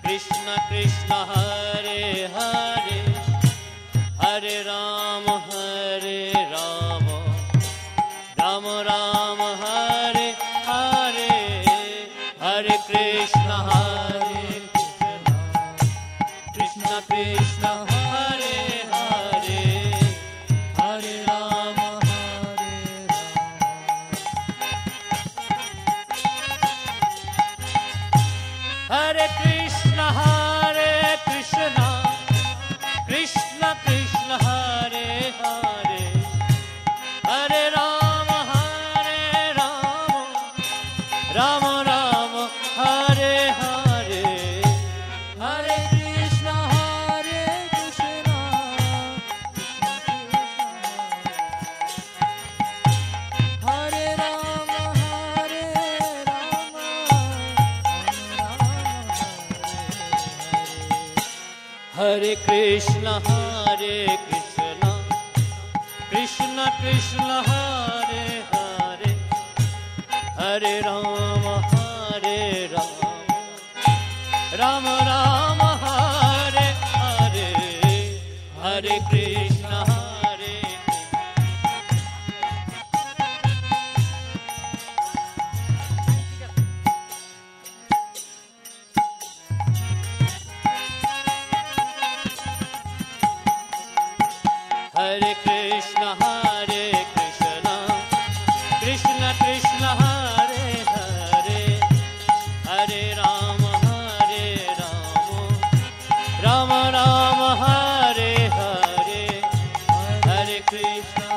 Krishna Krishna Hare Hare Hare Rama Rama Rama Hare Hare Hare Krishna Krishna Krishna Hare Hare Hare Rama Hare Krishna Krishna Krishna Hare Hare Hare Rama Rama Rama Hare Hare Hare Krishna Krishna Hare Rama Hare Krishna Krishna Krishna Hare Hare Hare Rama Rama Rama Hare Hare Hare Krishna Hare Krishna Krishna Krishna Hare Hare Hare Rama Rama Rama Hare Hare Hare Krishna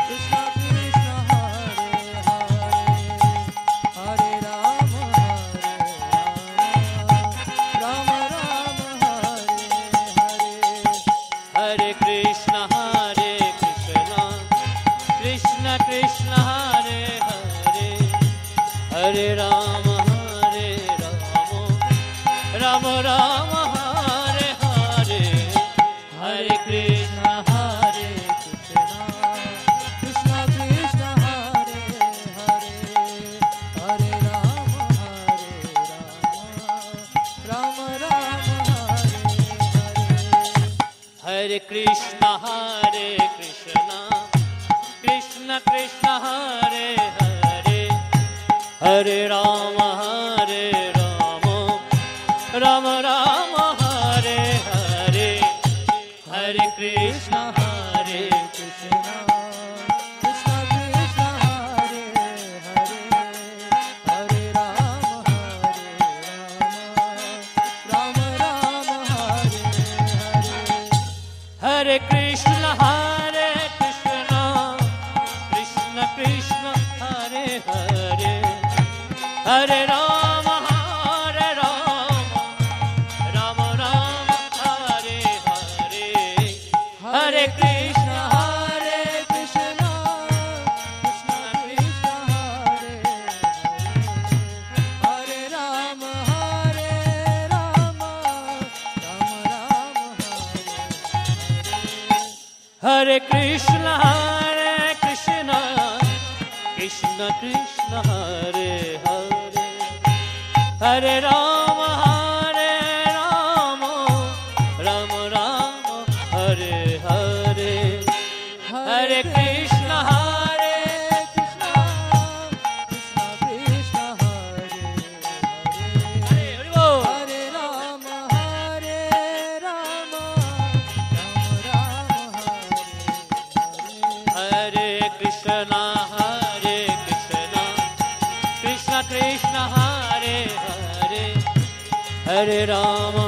Krishna Krishna Hare Hare Hare Rama Rama Rama Hare Krishna Krishna Krishna Hare Hare Hare Rama Rama Rama Hare Hare Hare Krishna Krishna Krishna Hare Hare Hare Rama Rama Rama Hare Krishna Krishna Krishna Hare Hare Hare Rama Rama Rama Hare Hare Hare Krishna Krishna Krishna Hare Hare Hare Rama Rama Rama Hare Hare Hare Krishna Krishna Krishna Hare Hare Hare Rama Rama Rama Hare Hare Hare Krishna Krishna Krishna Hare Hare Rama Rama Hare Krishna Krishna Krishna Hare Hare Hare Rama Rama Rama Hare Hare Hare Krishna Krishna Krishna Hare Hare Hare Rama Rama Hare Krishna Krishna Hare Hare Hare Rama